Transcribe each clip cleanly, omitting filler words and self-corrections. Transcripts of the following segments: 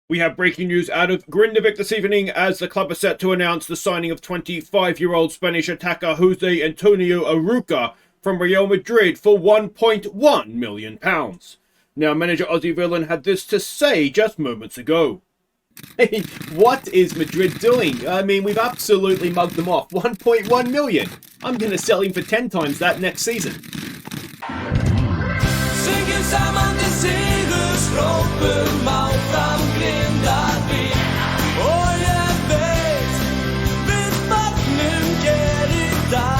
We have breaking news out of Grindavik this evening as the club is set to announce the signing of 25-year-old Spanish attacker Jose Antonio Aruca from Real Madrid for £1.1 million. Now, manager Aussie Villain had this to say just moments ago. Hey, what is Madrid doing? I mean, we've absolutely mugged them off. 1.1 million. I'm going to sell him for 10 times that next season. Singen samman till segerstroppen Maltan Grindavik Och jag vet vattnen ger idag.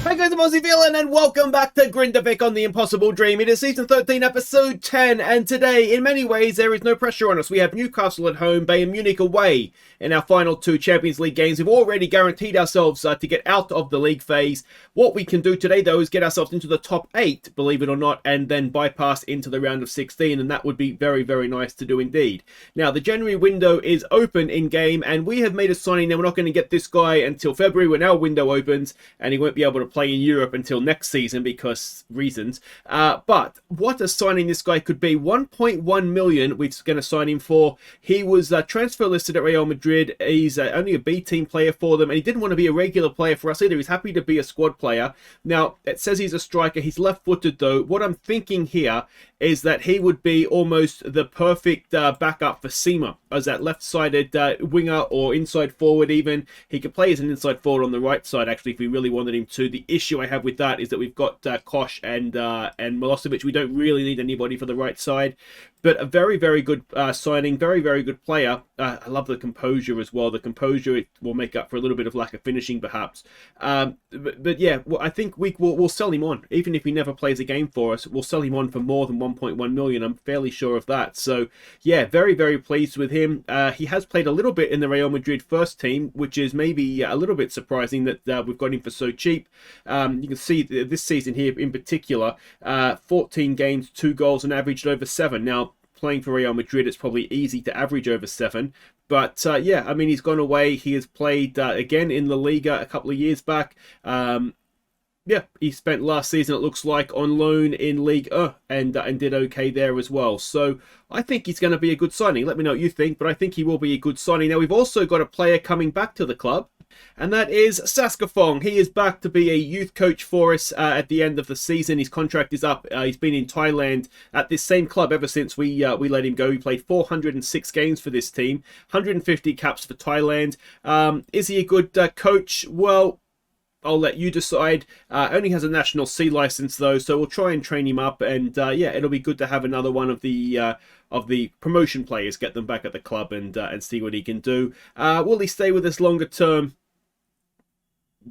Hey guys, I'm Aussie Villain and welcome back to Grindavik on The Impossible Dream. It is season 13, episode 10, and today, in many ways, there is no pressure on us. We have Newcastle at home, Bayern Munich away in our final two Champions League games. We've already guaranteed ourselves to get out of the league phase. What we can do today, though, is get ourselves into the top 8, believe it or not, and then bypass into the round of 16, and that would be very, very nice to do indeed. Now, the January window is open in-game, and we have made a signing. Now, we're not going to get this guy until February when our window opens, and he won't be able to play in Europe until next season because reasons. But what a signing this guy could be. 1.1 million we're going to sign him for. He was transfer listed at Real Madrid. He's only a B team player for them, and he didn't want to be a regular player for us either. He's happy to be a squad player. Now, it says he's a striker. He's left-footed though. What I'm thinking here is that he would be almost the perfect backup for Seema as that left-sided winger or inside forward even. He could play as an inside forward on the right side actually if we really wanted him to. The issue I have with that is that we've got Kosh and Milosevic. We don't really need anybody for the right side. But a very, very good signing, very, very good player. I love the composure as well. The composure will make up for a little bit of lack of finishing, perhaps. But yeah, well, I think we'll sell him on. Even if he never plays a game for us, we'll sell him on for more than 1.1 million. I'm fairly sure of that. So yeah, very, very pleased with him. He has played a little bit in the Real Madrid first team, which is maybe a little bit surprising that we've got him for so cheap. You can see this season here in particular, 14 games, 2 goals, and averaged over 7. Now, playing for Real Madrid, it's probably easy to average over 7. But yeah, I mean, he's gone away. He has played again in La Liga a couple of years back. Yeah, he spent last season, it looks like, on loan in League and did okay there as well. So I think he's going to be a good signing. Let me know what you think, but I think he will be a good signing. Now, we've also got a player coming back to the club, and that is Saskafong. He is back to be a youth coach for us at the end of the season. His contract is up. He's been in Thailand at this same club ever since we let him go. He played 406 games for this team, 150 caps for Thailand. Is he a good coach? Well, I'll let you decide. Only has a National C license though, so we'll try and train him up. And yeah, it'll be good to have another one of the promotion players, get them back at the club and see what he can do. Will he stay with us longer term?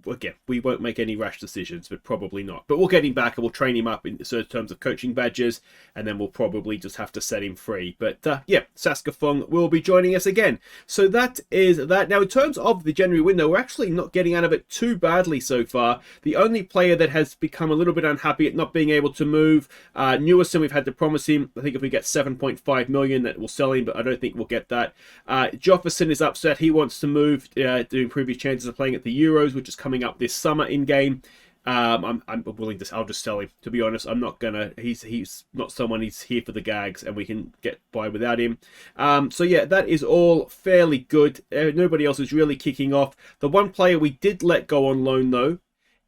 Again, we won't make any rash decisions, but probably not. But we'll get him back and we'll train him up in terms of coaching badges, and then we'll probably just have to set him free. But yeah, Saskafong will be joining us again. So that is that. Now, in terms of the January window, we're actually not getting out of it too badly so far. The only player that has become a little bit unhappy at not being able to move, Newcastle, we've had to promise him, I think if we get 7.5 million, that we'll sell him, but I don't think we'll get that. Jofferson is upset. He wants to move to improve his chances of playing at the Euros, which is coming up this summer in game. I'm willing to. I'll just sell him. To be honest, I'm not gonna. He's not someone. He's here for the gags, and we can get by without him. So yeah, that is all fairly good. Nobody else is really kicking off. The one player we did let go on loan though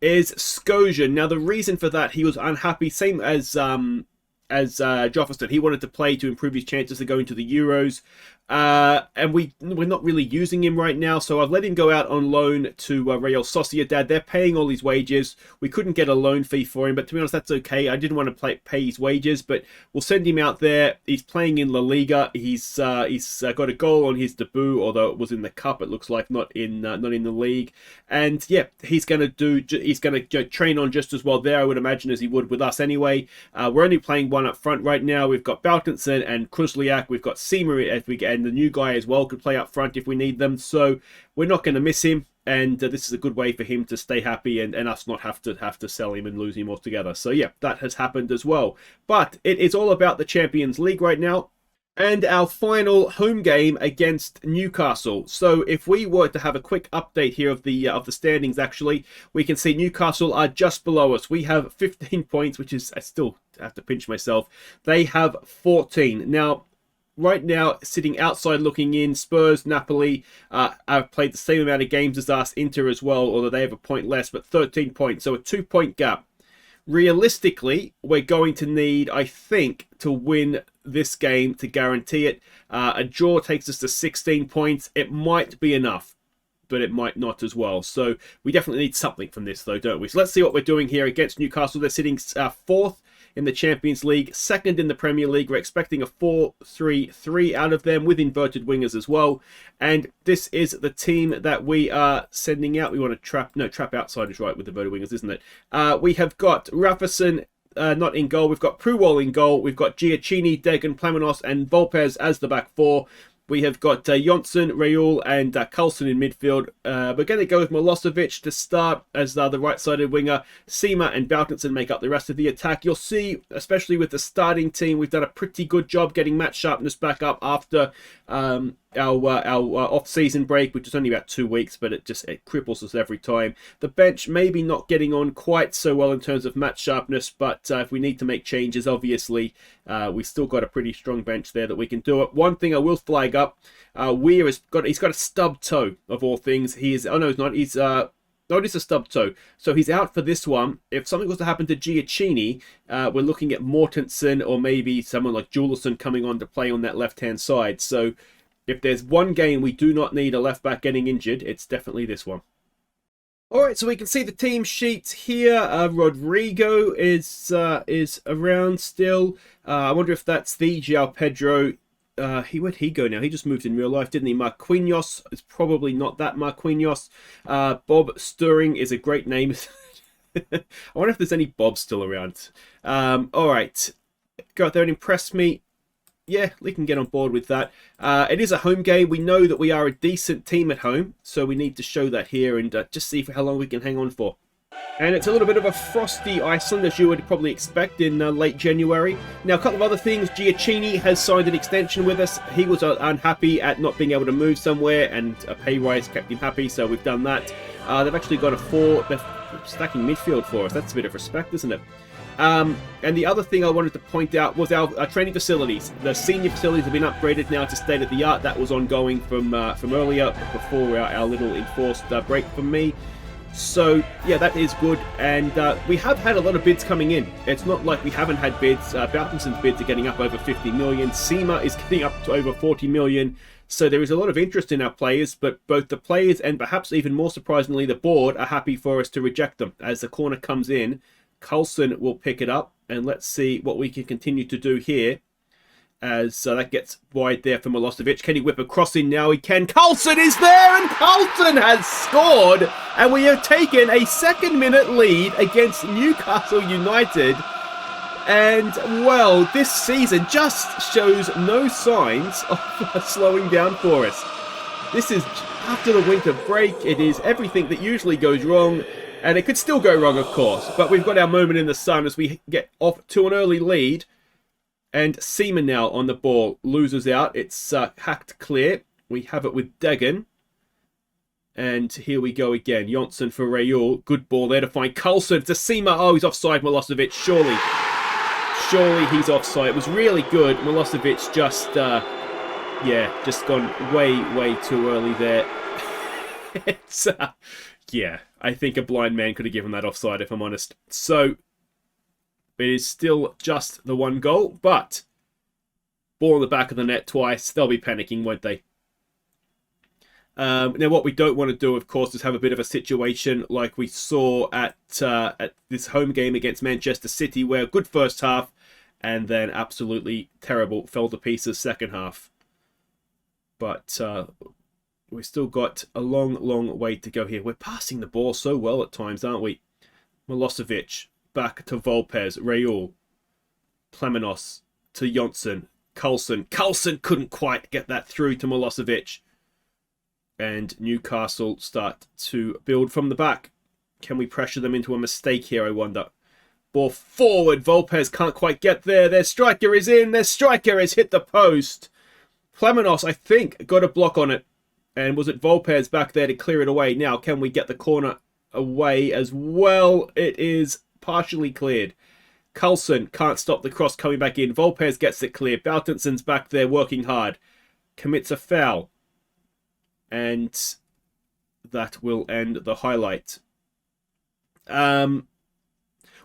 is Skojan. Now the reason for that, he was unhappy, same as Jofferson. He wanted to play to improve his chances of going to the Euros. And we're not really using him right now, so I've let him go out on loan to Real Sociedad. They're paying all his wages. We couldn't get a loan fee for him, but to be honest, that's okay. I didn't want to pay his wages, but we'll send him out there. He's playing in La Liga. He's got a goal on his debut, although it was in the cup. It looks like not in the league. And yeah, he's going to train on just as well there, I would imagine, as he would with us anyway. We're only playing one up front right now. We've got Baltinson and Krusliak. We've got Seema as we get. And the new guy as well could play up front if we need them. So we're not going to miss him. And this is a good way for him to stay happy and us not have to sell him and lose him altogether. So yeah, that has happened as well. But it is all about the Champions League right now. And our final home game against Newcastle. So if we were to have a quick update here of the standings, actually, we can see Newcastle are just below us. We have 15 points, which is, I still have to pinch myself. They have 14. Now, right now, sitting outside looking in, Spurs, Napoli have played the same amount of games as us, Inter as well, although they have a point less, but 13 points, so a 2-point gap. Realistically, we're going to need, I think, to win this game to guarantee it. A draw takes us to 16 points. It might be enough, but it might not as well. So we definitely need something from this, though, don't we? So let's see what we're doing here against Newcastle. They're sitting 4th in the Champions League, 2nd in the Premier League. We're expecting a 4-3-3 out of them with inverted wingers as well. And this is the team that we are sending out. We want to trap outside is right with the inverted wingers, isn't it? We have got Rafason not in goal. We've got Pruwal in goal. We've got Giacchini, Degen, Plamenos and Volpez as the back four. We have got Jonsson, Raul and Carlson in midfield. We're going to go with Milosevic to start as the right-sided winger. Seema and Bautinson make up the rest of the attack. You'll see, especially with the starting team, we've done a pretty good job getting match sharpness back up after our off-season break, which is only about 2 weeks, but it cripples us every time. The bench maybe not getting on quite so well in terms of match sharpness, but if we need to make changes, obviously, we've still got a pretty strong bench there that we can do it. One thing I will flag up, Weir he's got a stub toe of all things. He is, oh no, it's not. He's no, it is a stub toe. So he's out for this one. If something was to happen to Giacchini, we're looking at Mortensen or maybe someone like Juleson coming on to play on that left-hand side. So if there's one game we do not need a left-back getting injured, it's definitely this one. All right, so we can see the team sheet here. Rodrigo is around still. I wonder if that's the João Pedro. Where'd he go now? He just moved in real life, didn't he? Marquinhos is probably not that Marquinhos. Bob Stirring is a great name. I wonder if there's any Bobs still around. All right, go out there and impress me. Yeah, we can get on board with that. It is a home game. We know that we are a decent team at home, so we need to show that here and just see for how long we can hang on for. And it's a little bit of a frosty Iceland, as you would probably expect in late January. Now, a couple of other things. Giacchini has signed an extension with us. He was unhappy at not being able to move somewhere, and a pay rise kept him happy, so we've done that. They've actually got they're stacking midfield for us. That's a bit of respect, isn't it? And the other thing I wanted to point out was our training facilities. The senior facilities have been upgraded now to state-of-the-art. That was ongoing from earlier, before our little enforced break from me. So, yeah, that is good. And we have had a lot of bids coming in. It's not like we haven't had bids. Bautinsen's bids are getting up over 50 million. Seema is getting up to over 40 million. So there is a lot of interest in our players, but both the players and perhaps even more surprisingly the board are happy for us to reject them. As the corner comes in, Carlson will pick it up, and let's see what we can continue to do here. As that gets wide there for Milosevic. Can he whip a cross in now? He can. Carlson is there, and Carlson has scored. And we have taken a second-minute lead against Newcastle United. And, well, this season just shows no signs of slowing down for us. This is after the winter break. It is everything that usually goes wrong. And it could still go wrong, of course. But we've got our moment in the sun as we get off to an early lead. And Seema now on the ball. Loses out. It's hacked clear. We have it with Degen. And here we go again. Jonsson for Raul. Good ball there to find Carlson. To Seema. Oh, he's offside, Milosevic. Surely he's offside. It was really good. Milosevic just, just gone way too early there. It's, yeah, I think a blind man could have given that offside, if I'm honest. So, it is still just the one goal, but ball in the back of the net twice. They'll be panicking, won't they? Now, what we don't want to do, of course, is have a bit of a situation like we saw at this home game against Manchester City, where good first half and then absolutely terrible, fell to pieces second half. But we've still got a long way to go here. We're passing the ball so well at times, aren't we? Milosevic. Back to Volpez, Raul, Plamenos to Jonsson, Carlson. Carlson couldn't quite get that through to Milosevic. And Newcastle start to build from the back. Can we pressure them into a mistake here, I wonder? Ball forward. Volpez can't quite get there. Their striker is in. Their striker has hit the post. Plamenos, I think, got a block on it. And was it Volpez back there to clear it away? Now, can we get the corner away as well? It is partially cleared. Carlson can't stop the cross coming back in. Volpez gets it clear. Baltinson's back there working hard. Commits a foul. And that will end the highlight.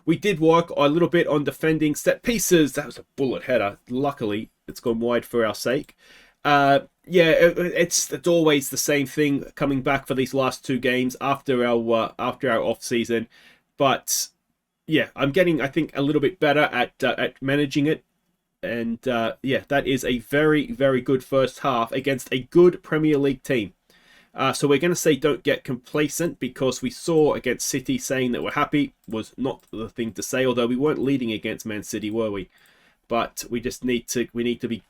We did work a little bit on defending set pieces. That was a bullet header. Luckily, it's gone wide for our sake. It's always the same thing coming back for these last two games after our off season. But yeah, I'm getting, I think, a little bit better at managing it. And that is a very, very good first half against a good Premier League team. So we're going to say don't get complacent, because we saw against City saying that we're happy was not the thing to say, although we weren't leading against Man City, were we? But we just need to be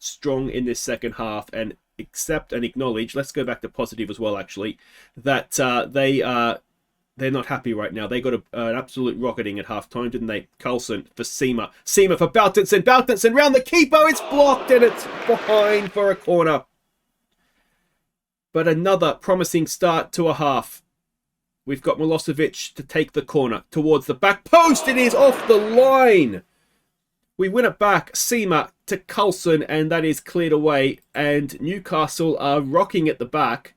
strong in this second half and accept and acknowledge, let's go back to positive as well actually, that they're not happy right now. They got an absolute rocketing at half-time, didn't they? Carlson for Seema. Seema for Baltinson. Baltinson round the keeper. It's blocked and it's behind for a corner. But another promising start to a half. We've got Milosevic to take the corner towards the back post. It is off the line. We win it back. Seema to Carlson, and that is cleared away. And Newcastle are rocking at the back.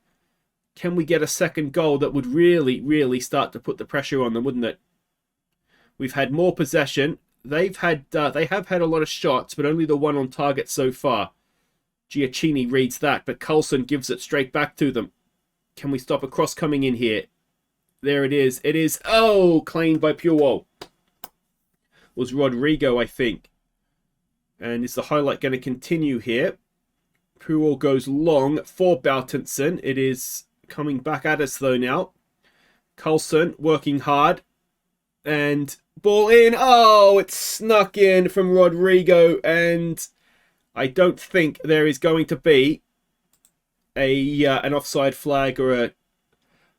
Can we get a second goal that would really, really start to put the pressure on them, wouldn't it? We've had more possession. They have had a lot of shots, but only the one on target so far. Giacchini reads that, but Carlson gives it straight back to them. Can we stop a cross coming in here? There it is. It is, claimed by Puel. Was Rodrigo, I think. And is the highlight going to continue here? Puel goes long for Baltinson. It is coming back at us though now. Carlson working hard. And ball in. Oh, it snuck in from Rodrigo. And I don't think there is going to be an offside flag or a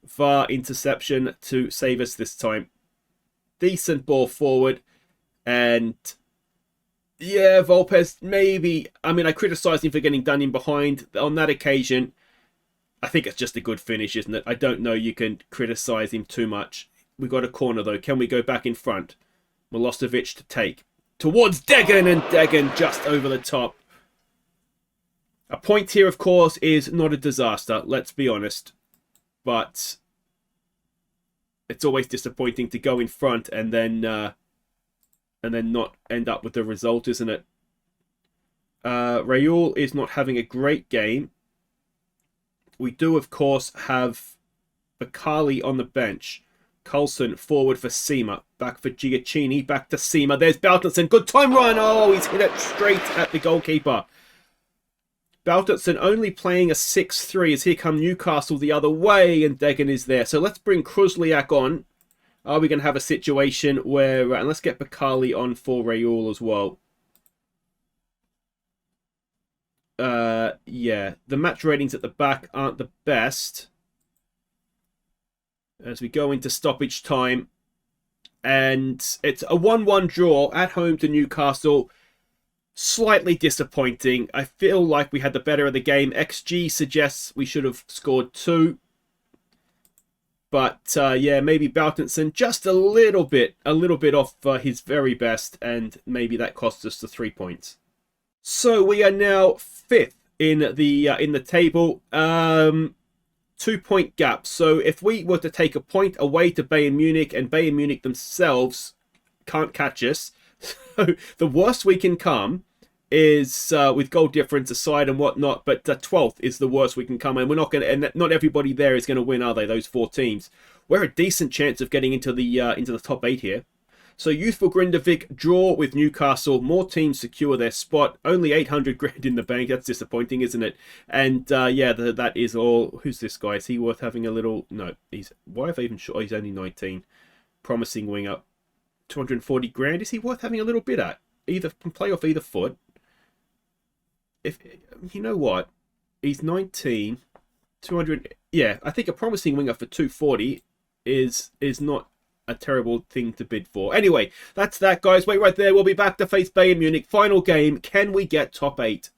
VAR interception to save us this time. Decent ball forward. And yeah, Volpez maybe. I mean, I criticised him for getting done in behind. On that occasion, I think it's just a good finish, isn't it? I don't know you can criticise him too much. We got a corner though. Can we go back in front? Milosevic to take. Towards Degen, and Degen just over the top. A point here, of course, is not a disaster. Let's be honest. But it's always disappointing to go in front and then not end up with the result, isn't it? Raul is not having a great game. We do, of course, have Bakali on the bench. Carlson forward for Seema. Back for Giacchini. Back to Seema. There's Baltinson. Good time run. Oh, he's hit it straight at the goalkeeper. Baltinson only playing a 6-3 as here come Newcastle the other way, and Degen is there. So let's bring Kruzliak on. Are we going to have a situation where... and let's get Bakali on for Raul as well. Yeah. The match ratings at the back aren't the best. As we go into stoppage time. And it's a 1-1 draw at home to Newcastle. Slightly disappointing. I feel like we had the better of the game. XG suggests we should have scored 2. But yeah, maybe Baltinson just a little bit off his very best, and maybe that cost us the 3 points. So we are now 5th in the table, 2-point gap. So if we were to take a point away to Bayern Munich, and Bayern Munich themselves can't catch us, so the worst we can come is with goal difference aside and whatnot, but 12th is the worst we can come, and we're not going to, and not everybody there is going to win, are they? Those 4 teams. We're a decent chance of getting into the top 8 here. So youthful Grindavik draw with Newcastle. More teams secure their spot. Only 800 grand in the bank. That's disappointing, isn't it? And yeah, that is all. Who's this guy? Is he worth having a little? No, he's. Why have I even shot? He's only 19. Promising winger. 240 grand. Is he worth having a little bit at? Either can play off either foot. If you know what, he's 19. 200. Yeah, I think a promising winger for 240 is not a terrible thing to bid for. Anyway, that's that, guys. Wait right there. We'll be back to face Bayern Munich. Final game. Can we get top 8?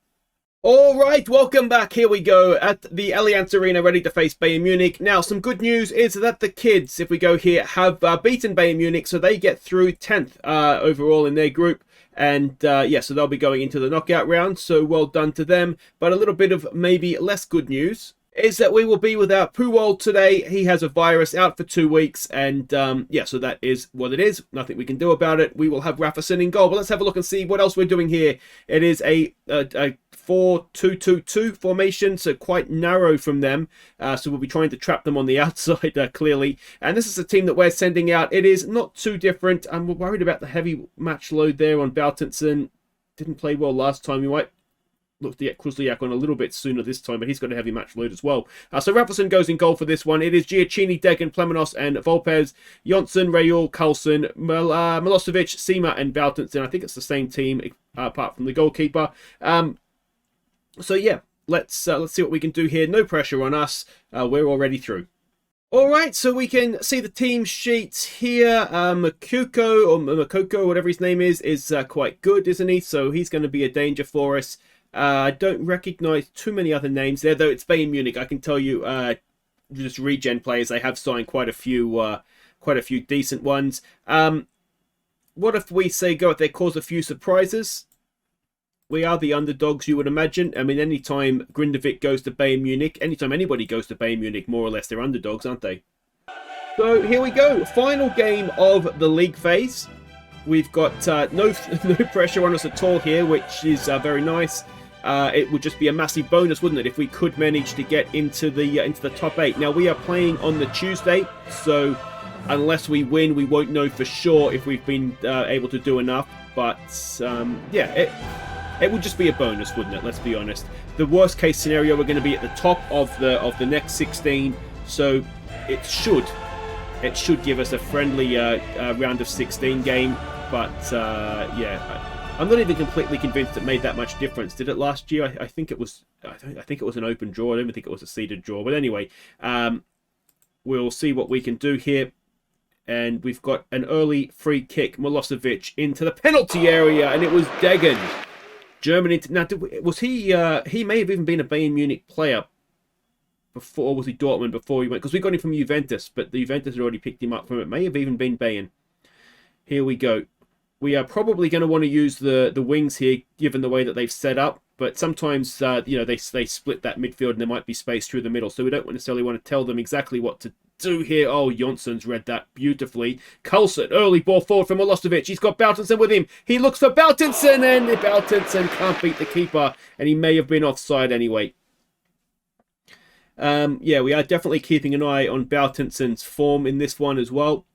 All right, welcome back. Here we go at the Allianz Arena, ready to face Bayern Munich. Now, some good news is that the kids, if we go here, have beaten Bayern Munich, so they get through 10th overall in their group. And yeah, so they'll be going into the knockout round, so well done to them. But a little bit of maybe less good news is that we will be without Puyol today. He has a virus, out for 2 weeks, and yeah, so that is what it is. Nothing we can do about it. We will have Rafason in goal, but let's have a look and see what else we're doing here. It is a 4-2-2-2 formation, so quite narrow from them. So we'll be trying to trap them on the outside, clearly. And this is a team that we're sending out. It is not too different. I'm worried about the heavy match load there on Baltinson. Didn't play well last time. We might look to get Kruzliak on a little bit sooner this time, but he's got a heavy match load as well. So Rafason goes in goal for this one. It is Giacchini, Degen, Plemenos, and Volpez, Jonsson, Rayul, Carlson, Milosevic, Sima, and Baltinson. I think it's the same team apart from the goalkeeper. So yeah, let's see what we can do here. No pressure on us. We're already through. All right, so we can see the team sheet here. Makoko, whatever his name is quite good, isn't he? So he's going to be a danger for us. I don't recognise too many other names there, though it's Bayern Munich. I can tell you, just regen players, they have signed quite a few decent ones. What if we say go out there, cause a few surprises? We are the underdogs, you would imagine. I mean, anytime Grindavik goes to Bayern Munich, anytime anybody goes to Bayern Munich, more or less, they're underdogs, aren't they? So here we go, final game of the league phase. We've got no pressure on us at all here, which is very nice. It would just be a massive bonus, wouldn't it, if we could manage to get into the top 8. Now, we are playing on the Tuesday, so unless we win, we won't know for sure if we've been able to do enough. But yeah, it would just be a bonus, wouldn't it? Let's be honest. The worst case scenario, we're going to be at the top of the next 16, so it should give us a friendly round of 16 game. But yeah, I'm not even completely convinced it made that much difference. Did it last year? I think it was. I think it was an open draw. I don't even think it was a seeded draw. But anyway, we'll see what we can do here. And we've got an early free kick, Milosevic into the penalty area, and it was Degen. German. Now, was he? He may have even been a Bayern Munich player before. Or was he Dortmund before he went? Because we got him from Juventus, but the Juventus had already picked him up from it. May have even been Bayern. Here we go. We are probably going to want to use the wings here, given the way that they've set up. But sometimes, you know, they split that midfield and there might be space through the middle. So we don't necessarily want to tell them exactly what to do here. Oh, Jonsson's read that beautifully. Carlson, early ball forward from Milosevic. He's got Baltinson with him. He looks for Baltinson, and Baltinson can't beat the keeper. And he may have been offside anyway. Yeah, we are definitely keeping an eye on Baltinson's form in this one as well.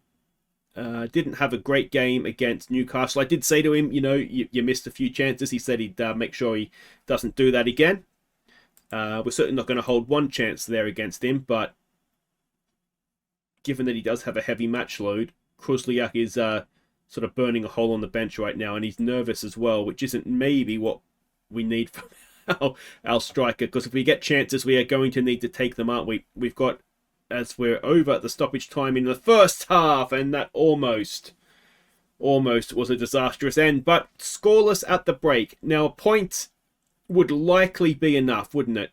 Didn't have a great game against Newcastle. I did say to him, you know, you missed a few chances. He said he'd make sure he doesn't do that again. We're certainly not going to hold one chance there against him, but given that he does have a heavy match load, Kruzliak is sort of burning a hole on the bench right now, and he's nervous as well, which isn't maybe what we need from our striker, because if we get chances, we are going to need to take them, aren't we? We've got, as we're over the stoppage time in the first half, and that almost was a disastrous end, but scoreless at the break. Now, a point would likely be enough, wouldn't it?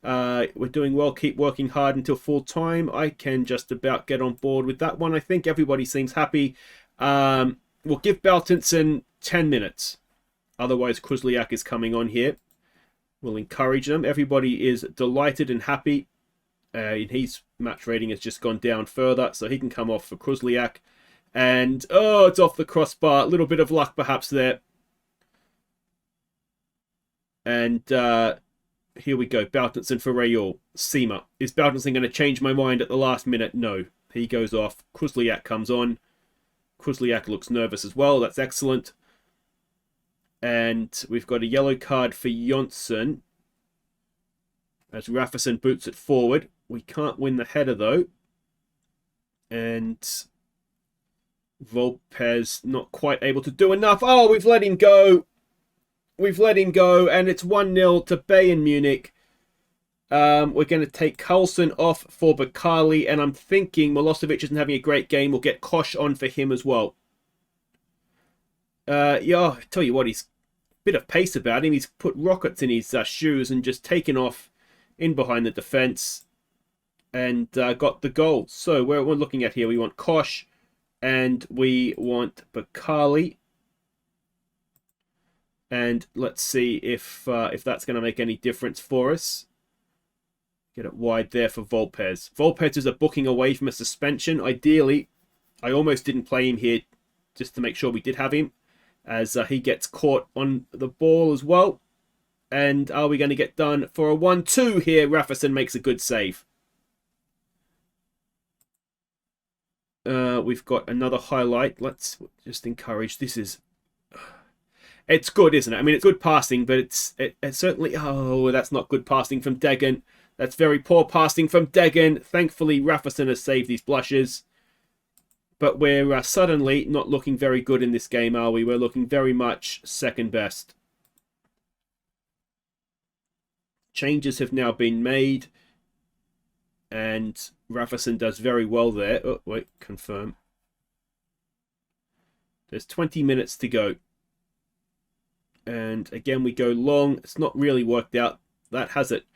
We're doing well, keep working hard until full time. I can just about get on board with that one. I think everybody seems happy. We'll give Baltinson 10 minutes. Otherwise, Kruzliak is coming on here. We'll encourage them. Everybody is delighted and happy. His match rating has just gone down further, so he can come off for Kruzliak. And, oh, it's off the crossbar. A little bit of luck perhaps there. And here we go. Baltinson for Rayul. Sima. Is Baltinson going to change my mind at the last minute? No. He goes off. Kruzliak comes on. Kruzliak looks nervous as well. That's excellent. And we've got a yellow card for Jonsson as Rafason boots it forward. We can't win the header, though. And Volpez not quite able to do enough. Oh, we've let him go. We've let him go, and it's 1-0 to Bayern Munich. We're going to take Carlson off for Bakali, and I'm thinking Milosevic isn't having a great game. We'll get Kosh on for him as well. Yeah, I tell you what, he's a bit of pace about him. He's put rockets in his shoes and just taken off in behind the defence and got the goal. So we're looking at here, we want Kosh and we want Bakali. And let's see if that's going to make any difference for us. Get it wide there for Volpez. Volpez is a booking away from a suspension. Ideally, I almost didn't play him here just to make sure we did have him, as he gets caught on the ball as well. And are we going to get done for a 1-2 here? Rafferson makes a good save. We've got another highlight. Let's just encourage. This is... It's good, isn't it? I mean, it's good passing, but it's certainly... Oh, that's not good passing from Degen. That's very poor passing from Degen. Thankfully, Rafferson has saved these blushes. But we're suddenly not looking very good in this game, are we? We're looking very much second best. Changes have now been made. And Rafferson does very well there. Oh, wait, confirm. There's 20 minutes to go. And again, we go long. It's not really worked out. That has it.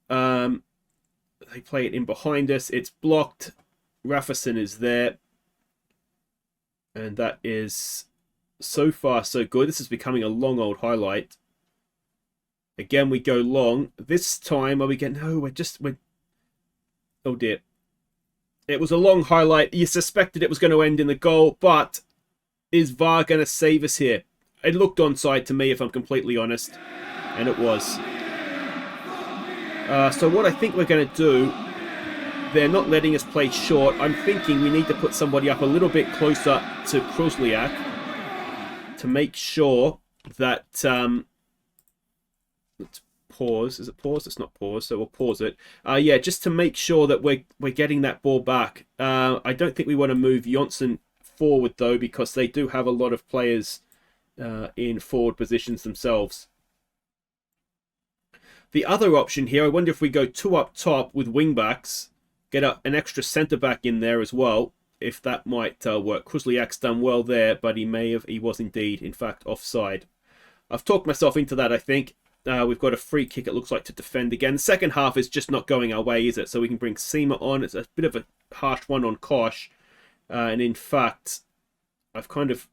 They play it in behind us. It's blocked. Rafferson is there. And that is so far so good. This is becoming a long old highlight. Again, we go long. This time, are we getting... No, we're... Oh dear. It was a long highlight. You suspected it was going to end in the goal, but is VAR going to save us here? It looked onside to me, if I'm completely honest. And it was. So what I think we're going to do... They're not letting us play short. I'm thinking we need to put somebody up a little bit closer to Kruzliak to make sure that... let's pause. Is it pause? It's not pause, so we'll pause it. Yeah, just to make sure that we're getting that ball back. I don't think we want to move Jonsson forward, though, because they do have a lot of players in forward positions themselves. The other option here, I wonder if we go two up top with wing-backs, get an extra centre-back in there as well, if that might work. Kruzliak's done well there, but he was indeed, in fact, offside. I've talked myself into that, I think. We've got a free kick, it looks like, to defend again. The second half is just not going our way, is it? So we can bring Seema on. It's a bit of a harsh one on Kosh. And in fact, I've kind of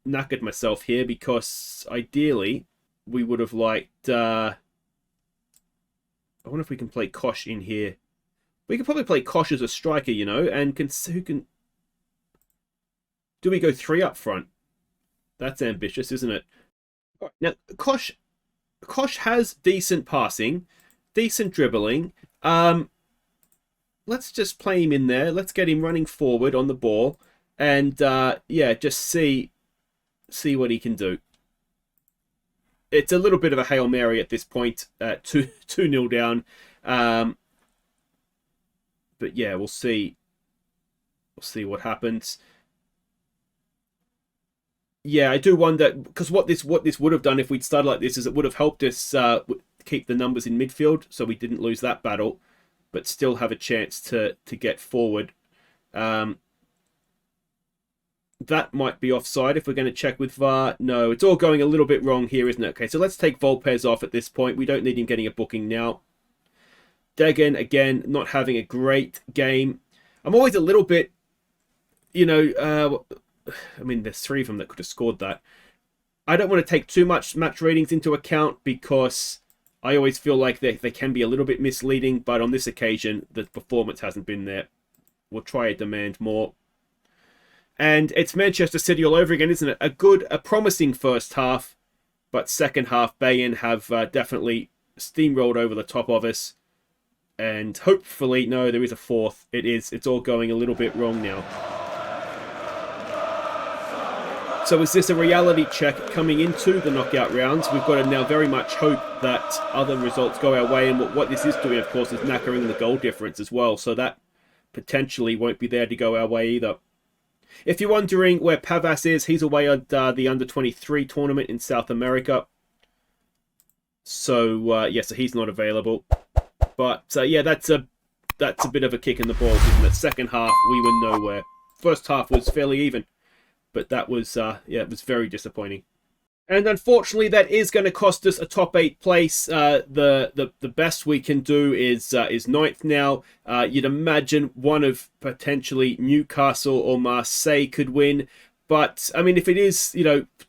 knackered myself here because ideally we would have liked... I wonder if we can play Kosh in here. We could probably play Kosh as a striker, you know, and who can... Do we go 3 up front? That's ambitious, isn't it? All right, now, Kosh has decent passing, decent dribbling. Let's just play him in there. Let's get him running forward on the ball. And, yeah, just see what he can do. It's a little bit of a Hail Mary at this point. 2-0 down. But yeah, we'll see. We'll see what happens. Yeah, I do wonder, because what this would have done if we'd started like this is it would have helped us keep the numbers in midfield, so we didn't lose that battle, but still have a chance to get forward. That might be offside if we're going to check with VAR. No, it's all going a little bit wrong here, isn't it? Okay, so let's take Volpez off at this point. We don't need him getting a booking now. Degen, again, not having a great game. I'm always a little bit, you know, I mean, there's 3 of them that could have scored that. I don't want to take too much match ratings into account because I always feel like they can be a little bit misleading, but on this occasion, the performance hasn't been there. We'll try to demand more. And it's Manchester City all over again, isn't it? A promising first half, but second half, Bayern have definitely steamrolled over the top of us. And hopefully, no, there is a fourth. It's all going a little bit wrong now. So is this a reality check coming into the knockout rounds? We've got to now very much hope that other results go our way. And what this is doing, of course, is knackering the goal difference as well. So that potentially won't be there to go our way either. If you're wondering where Pavas is, he's away at the Under-23 tournament in South America. So, yeah, so he's not available. But yeah, that's a bit of a kick in the balls, isn't it? Second half, we were nowhere. First half was fairly even, but that was yeah, it was very disappointing. And unfortunately, that is going to cost us a top 8 place. The best we can do is ninth now. You'd imagine one of potentially Newcastle or Marseille could win. But, I mean, if it is,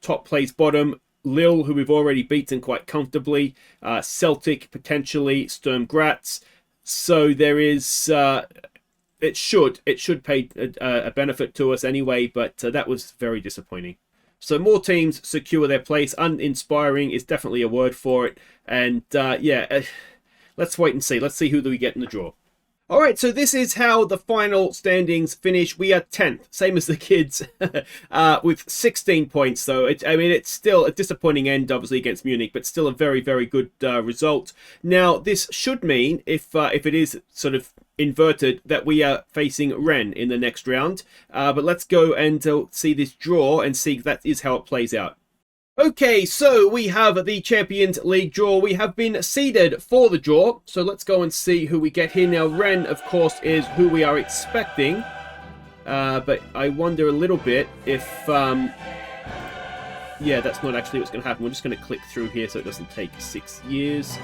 top place bottom, Lille, who we've already beaten quite comfortably, Celtic, potentially, Sturm Graz. So there is... It should pay a benefit to us anyway, but that was very disappointing. So more teams secure their place. Uninspiring is definitely a word for it. And yeah, let's wait and see. Let's see who do we get in the draw. All right, so this is how the final standings finish. We are 10th, same as the kids, with 16 points, though. It's still a disappointing end, obviously, against Munich, but still a very, very good result. Now, this should mean, if it is sort of inverted, that we are facing Rennes in the next round. But let's go and see this draw and see if that is how it plays out. Okay, so we have the Champions League draw. We have been seeded for the draw, so let's go and see who we get here. Now, Rennes, of course, is who we are expecting, but I wonder a little bit if... yeah, that's not actually what's going to happen. We're just going to click through here so it doesn't take 6 years.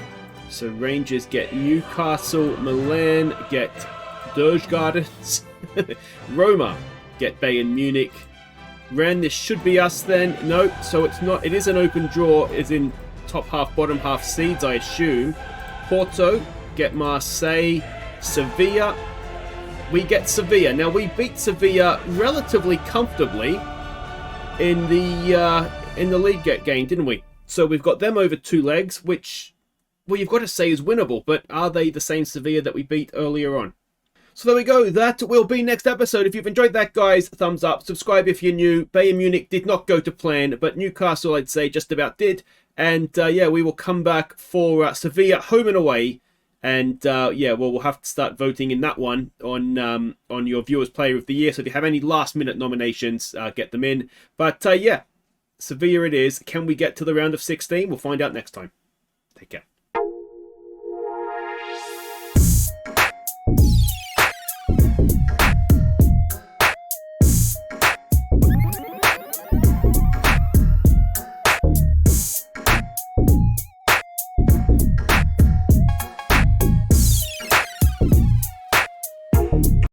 So Rangers get Newcastle, Milan get Gardens, Roma get Bayern Munich. Rennes, this should be us then. No, so it's not. It is an open draw, is in top half, bottom half seeds, I assume. Porto get Marseille. Sevilla, we get Sevilla. Now, we beat Sevilla relatively comfortably in the league game, didn't we? So we've got them over 2 legs, which, well, you've got to say is winnable. But are they the same Sevilla that we beat earlier on? So there we go. That will be next episode. If you've enjoyed that, guys, thumbs up. Subscribe if you're new. Bayern Munich did not go to plan, but Newcastle, I'd say, just about did. And yeah, we will come back for Sevilla, home and away. And yeah, well, we'll have to start voting in that one on your Viewers Player of the Year. So if you have any last-minute nominations, get them in. But yeah, Sevilla it is. Can we get to the round of 16? We'll find out next time. Take care.